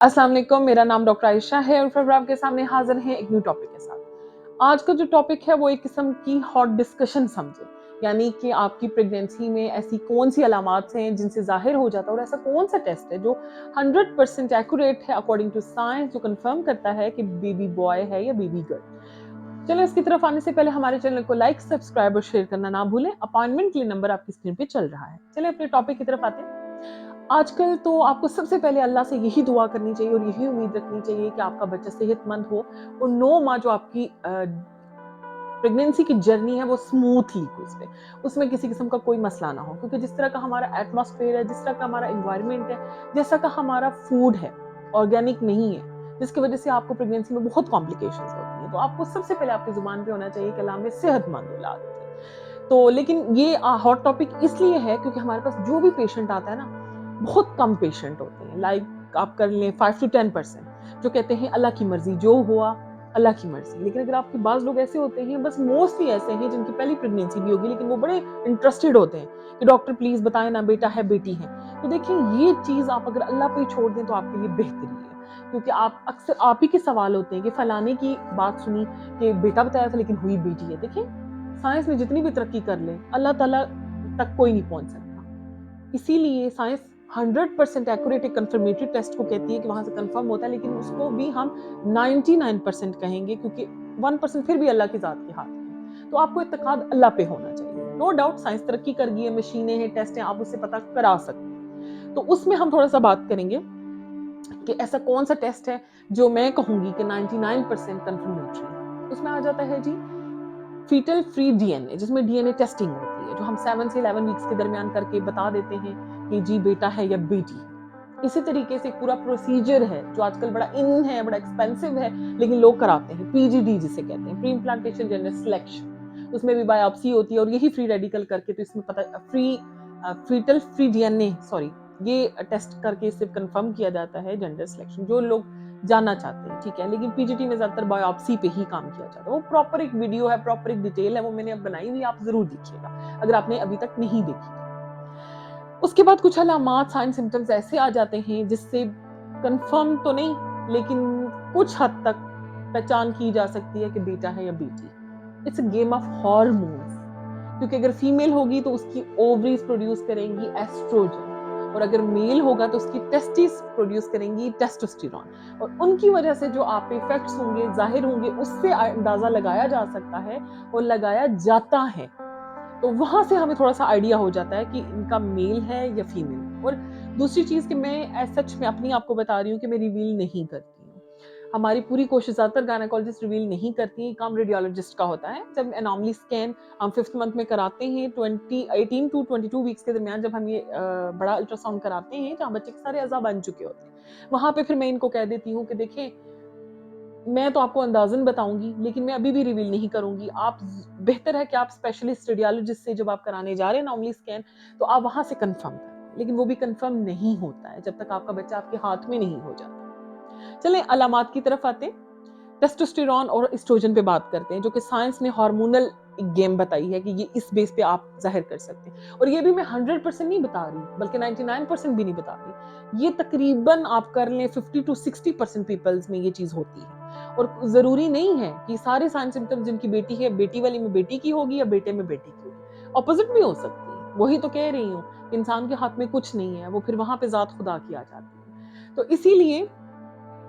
अस्सलाम वालेकुम, मेरा नाम डॉक्टर आयशा है और फिर आपके सामने हाजिर हैं एक न्यू टॉपिक के साथ। आज का जो टॉपिक है वो एक किस्म की हॉट डिस्कशन समझे, यानी कि आपकी प्रेगनेंसी में ऐसी कौन सी अलामात हैं जिनसे जाहिर हो जाता है और ऐसा कौन सा टेस्ट है जो 100% एक्यूरेट है अकॉर्डिंग टू साइंस, जो कंफर्म करता है कि बेबी बॉय है या बेबी गर्ल। चलो इसकी तरफ आने से पहले हमारे चैनल को लाइक, सब्सक्राइब और शेयर करना ना भूलें। अपॉइंटमेंट के लिए नंबर आपकी स्क्रीन पे चल रहा है। चलिए अपने टॉपिक की तरफ आते हैं। आजकल तो आपको सबसे पहले अल्लाह से यही दुआ करनी चाहिए और यही उम्मीद रखनी चाहिए कि आपका बच्चा सेहतमंद हो और 9 माह जो आपकी प्रेगनेंसी की जर्नी है वो स्मूथली गुजरे, उसमें किसी किस्म का कोई मसला ना हो। क्योंकि जिस तरह का हमारा एटमॉस्फेयर है, जिस तरह का हमारा एनवायरनमेंट है, जैसा का हमारा फूड है, ऑर्गेनिक नहीं है, जिसकी वजह से आपको प्रेगनेंसी में बहुत कॉम्प्लिकेशंस होती हैं। तो आपको सबसे पहले आपकी जुबान पे होना चाहिए कि अल्लाह हमें सेहतमंद औलाद दे। तो लेकिन ये हॉट टॉपिक इसलिए है क्योंकि हमारे पास जो भी पेशेंट आता है ना, बहुत कम पेशेंट होते हैं। लाइक आप कर लें 5 to 10% जो कहते हैं अल्लाह की मर्जी, जो हुआ अल्लाह की मर्जी। लेकिन अगर आपके पास लोग ऐसे होते हैं, बस मोस्टली ऐसे हैं जिनकी पहली प्रेगनेंसी भी होगी लेकिन वो बड़े इंटरेस्टेड होते हैं कि डॉक्टर प्लीज बताएं ना, बेटा है बेटी है। तो देखिए ये चीज आप अगर अल्लाह पे ही छोड़ दें तो आपके लिए बेहतरी है। क्योंकि आप अक्सर आप ही के सवाल होते हैं कि फलाने की बात सुनी कि बेटा बताया था लेकिन हुई बेटी है। देखिए साइंस में जितनी भी तरक्की कर ले, अल्लाह ताला तक कोई नहीं पहुंच सकता। इसीलिए साइंस 100% एक्यूरेट एक कंफर्मेटरी टेस्ट को कहती है कि वहां से कंफर्म होता है, लेकिन उसको भी हम 99% कहेंगे क्योंकि 1% फिर भी अल्लाह की जात के हाथ में। तो आपको इत्तेकाद अल्लाह पे होना चाहिए। नो डाउट साइंस तरक्की कर गई है, मशीनें हैं, टेस्ट हैं, आप उससे पता करा सकते हैं। तो उसमें हम थोड़ा सा बात करेंगे कि ऐसा कौन सा टेस्ट है जो मैं कहूंगी कि 99% कंफर्मेटरी है। उसमें आ जाता है जी फीटल फ्री डीएनए, जिसमें डीएनए टेस्टिंग होती है, जो हम 7 से 11 वीक्स के दरमियान करके बता देते हैं कि जी बेटा है या बेटी है। इसी तरीके से एक पूरा प्रोसीजर है जो आजकल बड़ा इन है, बड़ा एक्सपेंसिव है, लेकिन लोग कराते हैं, पीजीडी जिसे कहते हैं, प्री इम्प्लांटेशन जेंडर सिलेक्शन। उसमें भी बायोप्सी होती है और यही फ्री रेडिकल करके, तो इसमें पता फीटल फ्री डीएनए सॉरी, ये टेस्ट करके इससे कंफर्म किया जाता है जेंडर सिलेक्शन, जो लोग जानना चाहते हैं। ठीक है, लेकिन पीजीटी में ज्यादातर बायोप्सी पे ही काम किया जाता है। वो प्रॉपर एक वीडियो है, प्रॉपर एक डिटेल है, वो मैंने अब बनाई हुई, आप जरूर देखिएगा अगर आपने अभी तक नहीं देखी। उसके बाद कुछ अलामात, साइन सिम्टम्स ऐसे आ जाते हैं जिससे कंफर्म तो नहीं लेकिन कुछ हद तक पहचान की जा सकती है कि बेटा है या बेटी। It's a game of hormones. क्योंकि अगर फीमेल होगी तो उसकी ओवरीज प्रोड्यूस करेंगी एस्ट्रोजन, और अगर मेल होगा तो उसकी टेस्टिस प्रोड्यूस करेंगी टेस्टोस्टेरॉन। और उनकी वजह से जो आप पे इफेक्ट्स होंगे, जाहिर होंगे, उससे अंदाजा लगाया जा सकता है और लगाया जाता है। तो वहां से हमें थोड़ा सा आइडिया हो जाता है कि इनका मेल है या फीमेल। और दूसरी चीज कि मैं सच में अपनी आपको बता रही हूँ कि मैं रिवील नहीं करती हूँ। हमारी पूरी कोशिश, ज्यादातर गायनेकोलॉजिस्ट रिवील नहीं करती है, काम रेडियोलॉजिस्ट का होता है। जब एनॉमली स्कैन हम 5th मंथ में कराते हैं, 18 to 22 वीक्स के दरमियान जब हम ये बड़ा अल्ट्रासाउंड कराते हैं जहाँ बच्चे के सारे अज़ा बन चुके होते हैं, वहां पे फिर मैं इनको कह देती हूँ कि देखें मैं तो आपको अंदाजन बताऊंगी लेकिन मैं अभी भी रिवील नहीं करूंगी। आप बेहतर है कि आप स्पेशलिस्ट रेडियोलॉजिस्ट से जब आप कराने जा रहे हैं नॉर्मली स्कैन, तो आप वहां से कंफर्म करें। लेकिन वो भी कंफर्म नहीं होता है जब तक आपका बच्चा आपके हाथ में नहीं हो जाता। चलें अलामात की तरफ आते हैं। टेस्टोस्टेरॉन और एस्ट्रोजन पे बात करते हैं, जो कि साइंस ने हार्मोनल गेम बताई है कि ये इस बेस पे आप जाहिर कर सकते हैं। और ये भी मैं 100% नहीं बता रही, बल्कि 99% भी नहीं बता रही। ये तकरीबन आप कर लें 50 to 60% पीपल्स में ये चीज होती है। और जरूरी नहीं है कि सारे साइन सिम्टम्स जिनकी बेटी है, बेटी वाली में बेटी की होगी या बेटे में बेटी की होगी। ऑपोजिट भी हो सकती है। वही तो कह रही हूँ, इंसान के हाथ में कुछ नहीं है, वो फिर वहां पे जात खुदा की आ जाती है। तो इसीलिए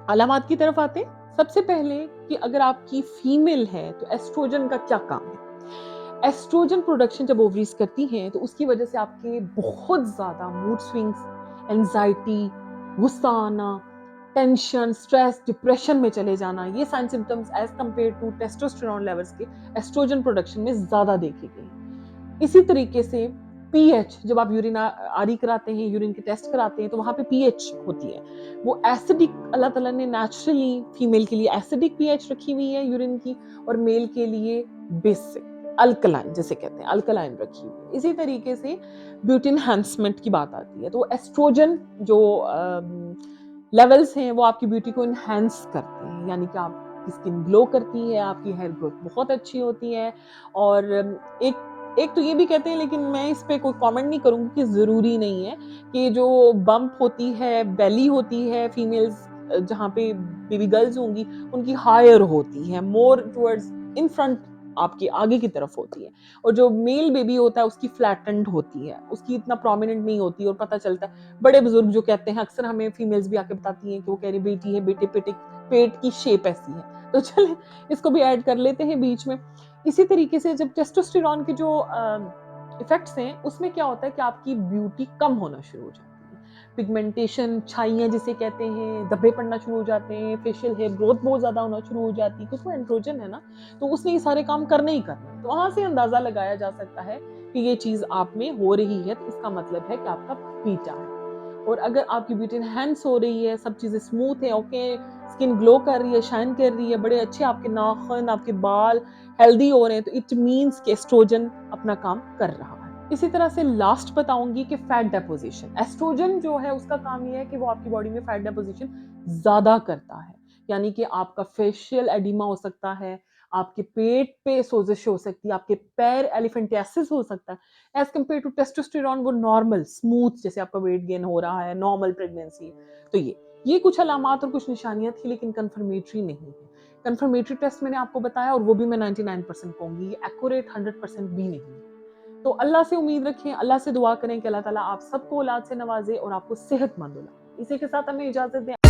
अलामात की तरफ आते हैं। सबसे पहले कि अगर आपकी फीमेल है तो एस्ट्रोजन का क्या काम है। एस्ट्रोजन प्रोडक्शन जब ओवरीज करती हैं तो उसकी वजह से आपके बहुत ज्यादा मूड स्विंग्स, एंजाइटी, गुस्सा आना, टेंशन, स्ट्रेस, डिप्रेशन में चले जाना, ये sign symptoms as compared to testosterone levels के एस्ट्रोजन प्रोडक्शन में ज्यादा देखी गई। इसी तरीके से पीएच, जब आप यूरिन आरी कराते हैं, यूरिन के टेस्ट कराते हैं, तो वहां पे पीएच होती है, वो एसिडिक, अल्लाह ताला ने नेचुरली फीमेल के लिए एसिडिक पीएच रखी हुई है यूरिन की, और मेल के लिए बेसिक अल्कलाइन जिसे कहते हैं, अल्कलाइन रखी हुई है। इसी तरीके से ब्यूटी एनहांसमेंट की बात आती है, तो एस्ट्रोजन जो लेवल्स हैं वो आपकी ब्यूटी को इनहेंस करते हैं, यानी कि आपकी स्किन ग्लो करती है, आपकी हेयर ग्रोथ बहुत अच्छी होती है। और एक एक तो ये भी कहते हैं, लेकिन मैं इस पे कोई कमेंट नहीं करूंगी कि जरूरी नहीं है कि जो बम्प होती है, बेली होती है फीमेल्स जहाँ पे बेबी गर्ल्स होंगी उनकी हायर होती है, मोर टुवर्ड्स इन फ्रंट, आपके आगे की तरफ होती है, और जो मेल बेबी होता है उसकी फ्लैटेंड होती है, उसकी इतना प्रोमिनेंट नहीं होती, और पता चलता है बड़े बुजुर्ग जो कहते हैं, अक्सर हमें फीमेल्स भी आके बताती हैं कि वो कह रही बेटी है, बेटे पेट की शेप ऐसी है। तो चले इसको भी ऐड कर लेते हैं बीच में। इसी तरीके से जब टेस्टोस्टेरॉन के जो इफेक्ट्स हैं उसमें क्या होता है कि आपकी ब्यूटी कम होना शुरू हो जाती है, पिगमेंटेशन, छाइयाँ जिसे कहते हैं, धब्बे पड़ना शुरू हो जाते हैं, फेशियल हेयर ग्रोथ बहुत ज्यादा होना शुरू हो जाती है, क्योंकि वो एंड्रोजन है ना, तो उसने ये सारे काम करने ही करने हैं। तो वहां से अंदाजा लगाया जा सकता है कि ये चीज आप में हो रही है, तो इसका मतलब है कि आपका बीटा है। और अगर आपकी ब्यूटी एनहांस हो रही है, सब चीजें स्मूथ है, ओके, स्किन ग्लो कर रही है, शाइन कर रही है, बड़े अच्छे आपके नाखून, आपके बाल हेल्दी हो रहे हैं, तो इट मीन्स कि एस्ट्रोजन अपना काम कर रहा है। इसी तरह से लास्ट बताऊंगी कि फैट डेपोजिशन, एस्ट्रोजन जो है उसका काम ये है कि वो आपकी बॉडी में फैट डेपोजिशन ज्यादा करता है, यानी कि आपका फेशियल एडिमा हो सकता है, आपके पेट पे सोजिश हो सकती है, आपके पैर एलिफेंटियासिस हो सकता है, एज कम्पेयर टू टेस्टोस्टेरॉन वो नॉर्मल स्मूथ, जैसे आपका वेट गेन हो रहा है, नॉर्मल प्रेगनेंसी है। तो ये कुछ अलामात और कुछ निशानियां थी, लेकिन कंफर्मेटरी नहीं है। कंफर्मेटरी टेस्ट मैंने आपको बताया, और वो भी मैं 99% कहूंगी, ये एक्यूरेट 100% भी नहीं है। तो अल्लाह से उम्मीद रखें, अल्लाह से दुआ करें कि अल्लाह ताला आप सबको औलाद से नवाजे और आपको सेहतमंद औलाद। इसी के साथ हमें इजाजत दें।